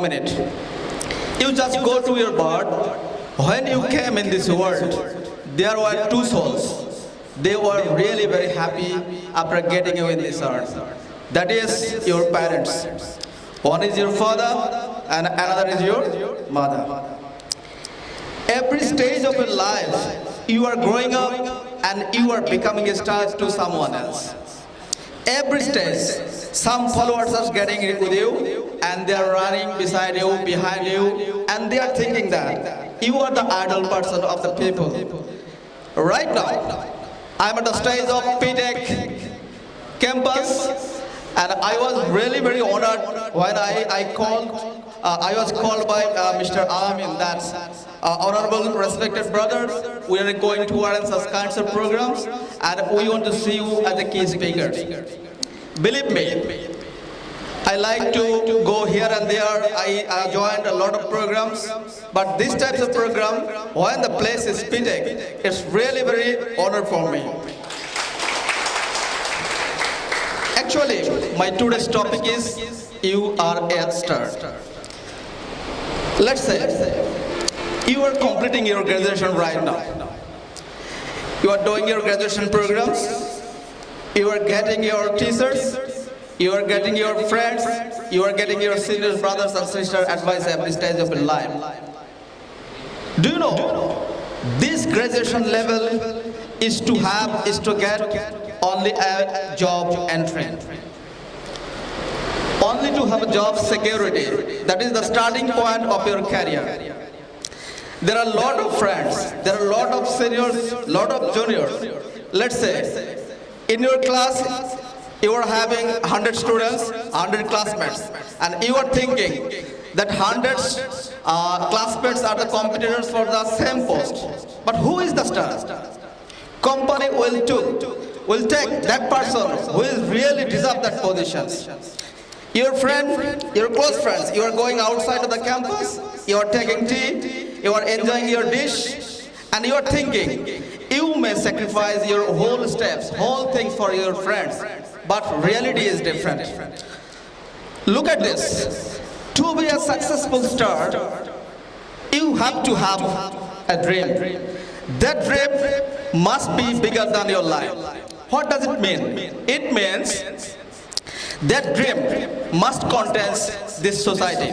minute. You just go to your birth. When you came in this world, there were two souls. They were really very happy after getting you in this earth. That is your parents. One is your father and another is your mother. Every stage of your life, you are growing up and you are becoming a star to someone else. Every stage, some followers are getting with you and they are running beside you, behind you, and they are thinking that you are the idol person of the people. Right now, I'm at the stage of PTEC campus, and I was really very honored when I was called by Mr. Amin that honorable, respected brothers, we are going to run such kinds of programs, and we want to see you as a key speaker. Believe me, I like to go here and there. I joined a lot of programs, but this type of program, when the place is PTEC, it's really very honor for me. Actually, my today's topic is you are a star. Let's say you are completing your graduation right now. You are doing your graduation programs. You are getting your teachers. You are getting your friends. You are getting your senior brothers and sisters advice at this stage of your life. Do you know this graduation level is to get only a job entry. Only to have a job security. That is the starting point of your career. There are a lot of friends, there are a lot of seniors, a lot of juniors. Let's say, in your class, you are having 100 students, 100 classmates, and you are thinking that 100 classmates are the competitors for the same post. But who is the star? Company will take that person who is really deserve that position. Your friend, your close friends, you are going outside of the campus, you are taking tea, you are enjoying your dish, and you are thinking, you may sacrifice your whole steps, whole things for your friends, but reality is different. Look at this. To be a successful star, you have to have a dream. That dream must be bigger than your life. What does it mean? It means that dream must contain this society.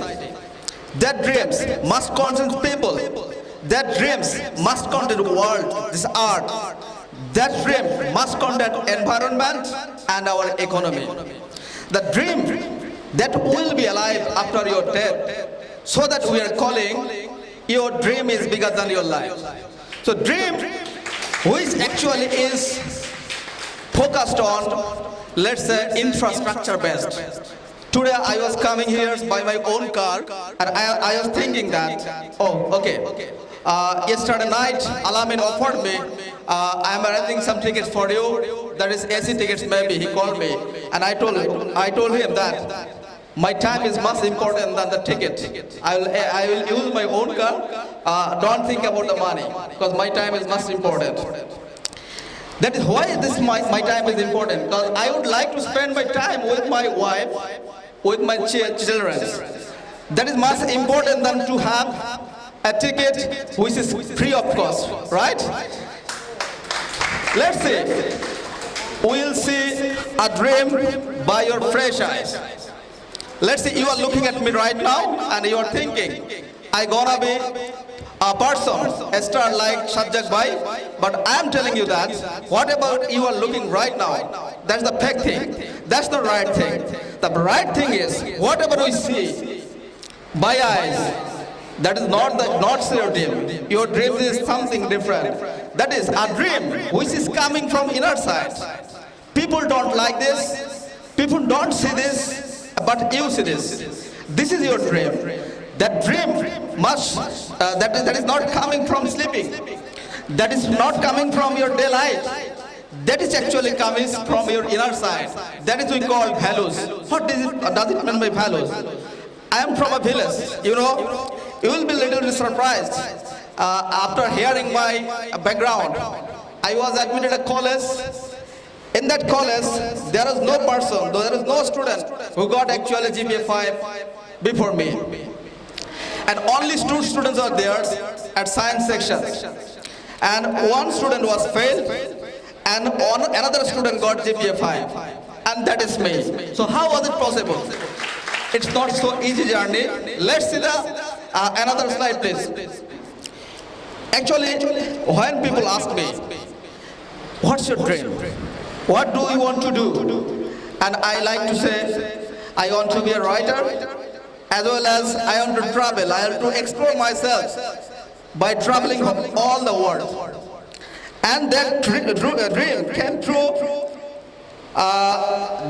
That dreams must contain people. That dreams must contain the world, this art. That dream must contain environment and our economy. The dream that will be alive after your death, so that we are calling your dream is bigger than your life. So dream, which actually is focused on, let's say, infrastructure based. Today I was coming here by my own car, and I was thinking that, yesterday night Alamin offered me, I am arranging some tickets for you, that is AC tickets maybe, he called me, and I told him that my time is much important than the ticket. I will use my own car, don't think about the money, because my time is much important. That is why my time is important, because I would like to spend my time with my wife, with my children. That is much important than to have a ticket which is free of cost, right? Let's see. We'll see a dream by your fresh eyes. Let's say you are looking at me right now and you are thinking, I gonna be a person, a star like Sajjak Bhai, but I am telling you that, what about you are looking right now? That's the fake thing. That's the right thing. The right thing is, whatever we see by eyes, that is not your dream. Your dream is something different. That is a dream which is coming from inner side. People don't like this. People don't see this, but you see this. This is your dream. That dream must, that is not coming from sleeping. That is not coming from your daylight. That is actually coming from your inner side. That is we call values. What does it mean by values? I am from a village, you know. You will be a little bit surprised after hearing my background. I was admitted at college. In that college, there is no person, there is no student who got actually GPA 5 before me. and only two students are there at science section. And one student was failed, and another student got GPA 5, and that is me. So how was it possible? It's not so easy journey. Let's see the another slide, please. Actually, when people ask me, what's your dream? What do you want to do? And I like to say, I want to be a writer, as well as I want to travel. I want to explore myself by traveling all the world. And that dream came true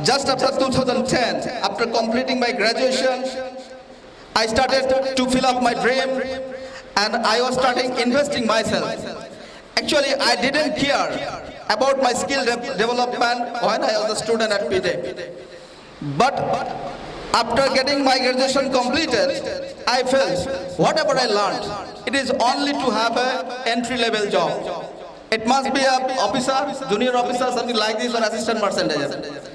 just after 2010. After completing my graduation, I started to fill up my dream, and I was starting investing myself. Actually, I didn't care about my skill development when I was a student at PTEC. But after getting my graduation completed, I felt whatever I learned, it is only to have an entry-level job. It must be an officer, junior officer, something like this, or assistant merchandiser.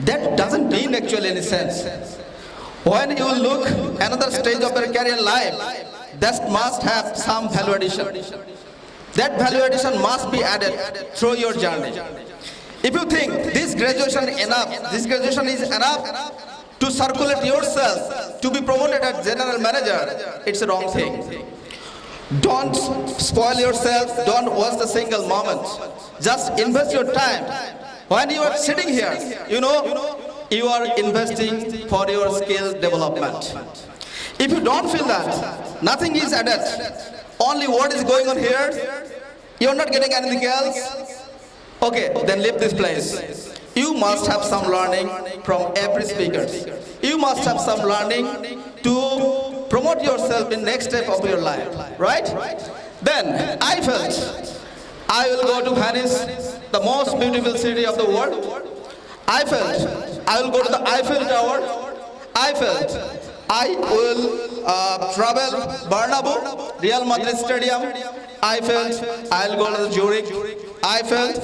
That doesn't mean actually any sense. When you look another stage of your career life, that must have some value addition. That value addition must be added through your journey. If you think this graduation is enough to circulate yourself, to be promoted as general manager, it's a wrong thing. Don't spoil yourself, don't waste a single moment. Just invest your time. When you are sitting here, you are investing for your skill development. If you don't feel that, nothing is added. Only what is going on here, you're not getting anything else. Okay, then leave this place. You must have some learning from every speaker. You must have some learning to promote yourself in next step of your life, right? Then I felt I will go to Venice, the most beautiful city of the world. I felt I will go to the Eiffel Tower. I felt I will travel Bernabeu, Real Madrid Stadium. I felt I will go to Zurich. I felt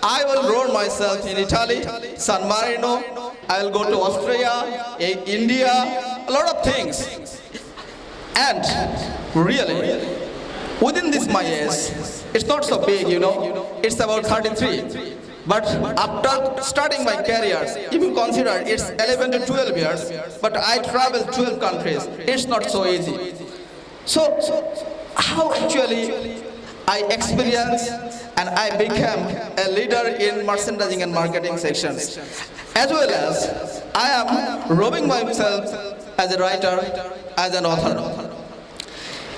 I will roll myself in Italy, San Marino. I will go to Australia, India, a lot of things. And really, within this my age, it's not so big, it's about 33. But after starting my career, if you consider it's 11 to 12 years, but I traveled 12 countries, it's not so easy. So how actually I experienced and I became a leader in merchandising and marketing sections, as well as I am robbing myself as a writer, as an author.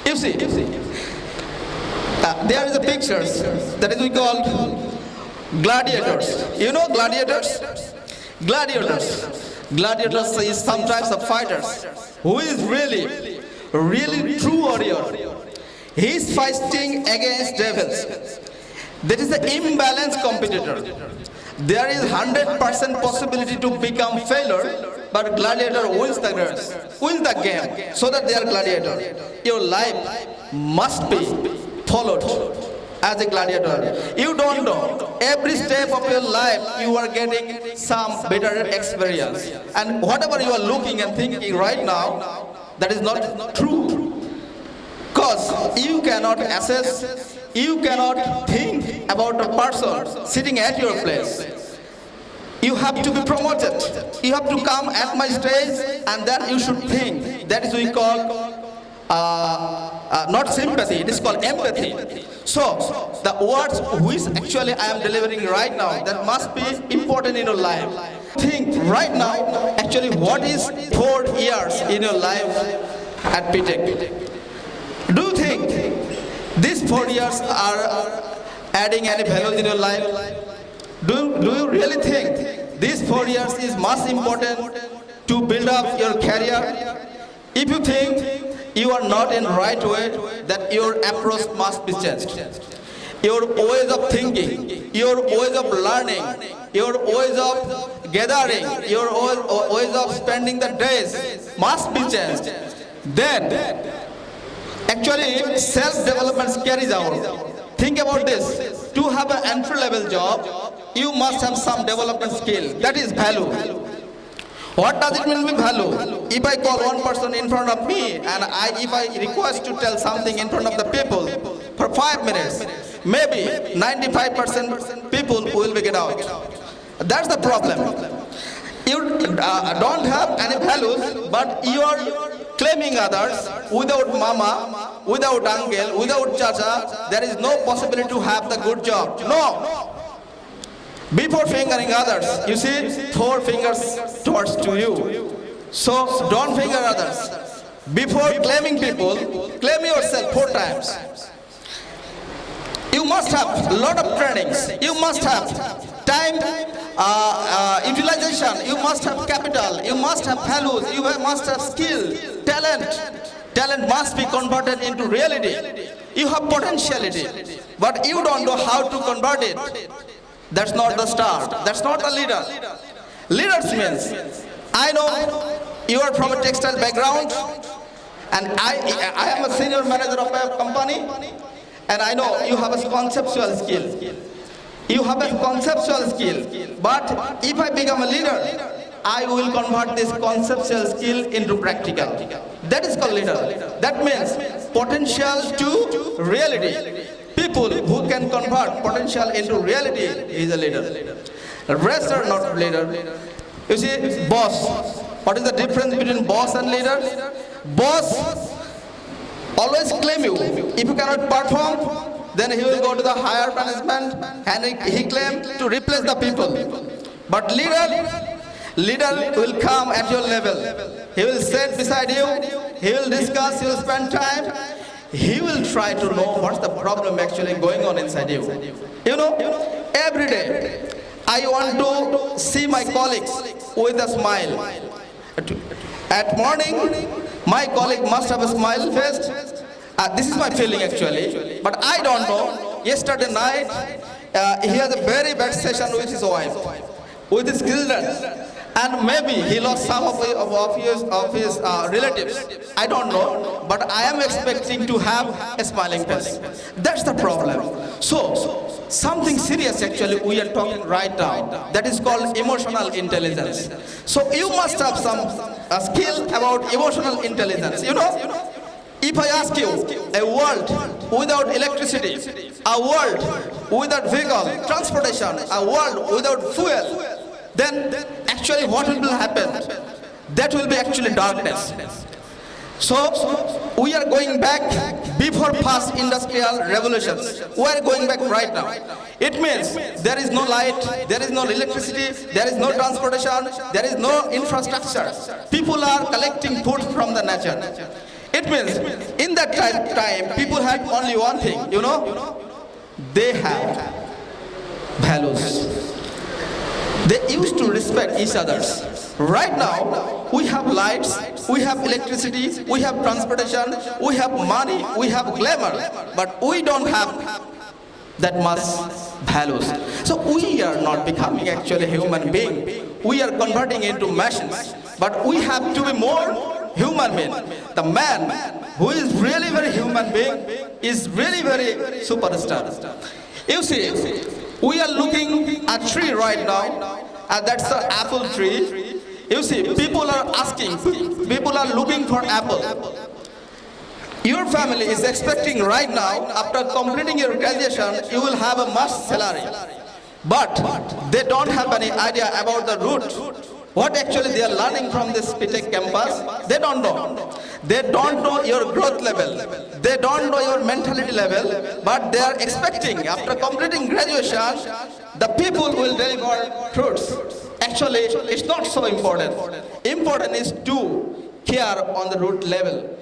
You see, there is a picture that is we call Gladiators. You know Gladiators? Gladiators is sometimes a fighter who is really true warrior. He is fighting against devils. That is an imbalanced competitor. There is 100% possibility to become failure, but gladiator wins the race, wins the game, so that they are gladiator. Your life must be followed as a gladiator. You don't know. Every step of your life, you are getting some better experience. And whatever you are looking and thinking right now, that is not true. Because you cannot assess, you cannot think about a person sitting at your place. You have to be promoted. You have to come at my stage, and then you should think. That is what we call not sympathy, it is called empathy. So the words which actually I am delivering right now, that must be important in your life. Think right now, actually what is 4 years in your life at PTEC? Do you think these 4 years are adding any value in your life? Do you really think these 4 years is much important to build up your career? If you think you are not in right way, that your approach must be changed. Your ways of thinking, your ways of learning, your ways of gathering, your ways of spending the days must be changed. Then, actually, self-development carries out. Think about this. To have an entry-level job, you must have some development skill. That is value. What does it mean by value? If I call one person in front of me and if I request to tell something in front of the people for 5 minutes, maybe 95% people will get out. That's the problem. You don't have any values, but you are claiming others without mama, without uncle, without chacha. There is no possibility to have the good job. No. Before fingering others, you see, 4 fingers towards to you. So don't finger others. Before claiming people, claim yourself 4 times. You must have a lot of trainings. You must have time utilization. You must have capital. You must have values. You must have skill, talent. Talent must be converted into reality. You have potentiality, but you don't know how to convert it. That's not the star. That's not the leader. Leaders means, I know you are from a textile background, and I am a senior manager of a company, and I know you have a conceptual skill. You have a conceptual skill, but if I become a leader, I will convert this conceptual skill into practical. That is called leader. That means potential to reality. People who can convert potential into reality is a leader. The rest are not leader. You see, boss. What is the difference between boss and leader? Boss always claim you. If you cannot perform, then he will go to the higher management and he claim to replace the people. But leader will come at your level. He will sit beside you. He will discuss. He will spend time. He will try to know what's the problem actually going on inside you. You know, every day I want to see my colleagues with a smile. At morning, my colleague must have a smile face. This is my feeling actually, but I don't know. Yesterday night, he has a very bad session with his wife, with his children. And maybe he lost some of his relatives. I don't know, but I am expecting to have a smiling face. That's the problem. So, something serious actually we are talking right now. That is called emotional intelligence. So you must have some skill about emotional intelligence. You know, if I ask you, a world without electricity, a world without vehicle, transportation, a world without fuel, then actually what will happen? That will be actually darkness. So we are going back before past industrial revolutions. We are going back right now. It means there is no light, there is no electricity, there is no transportation, there is no infrastructure. People are collecting food from the nature. It means in that time people had only one thing, you know, they had values. They used to respect each other. Right now, we have lights, we have electricity, we have transportation, we have money, we have glamour, but we don't have that much values. So we are not becoming actually human being. We are converting into machines. But we have to be more human being. The man who is really very human being is really very superstar. You see, we are looking at a tree right now, and that's the apple tree. You see, people are asking, people are looking for apple. Your family is expecting right now, after completing your graduation, you will have a much salary. But they don't have any idea about the root. What actually they are learning from this P.TEC campus, they don't know. They don't know your growth level. They don't know your mentality level, but they are expecting after completing graduation, the people will deliver fruits. Actually, it's not so important. Important is to care on the root level.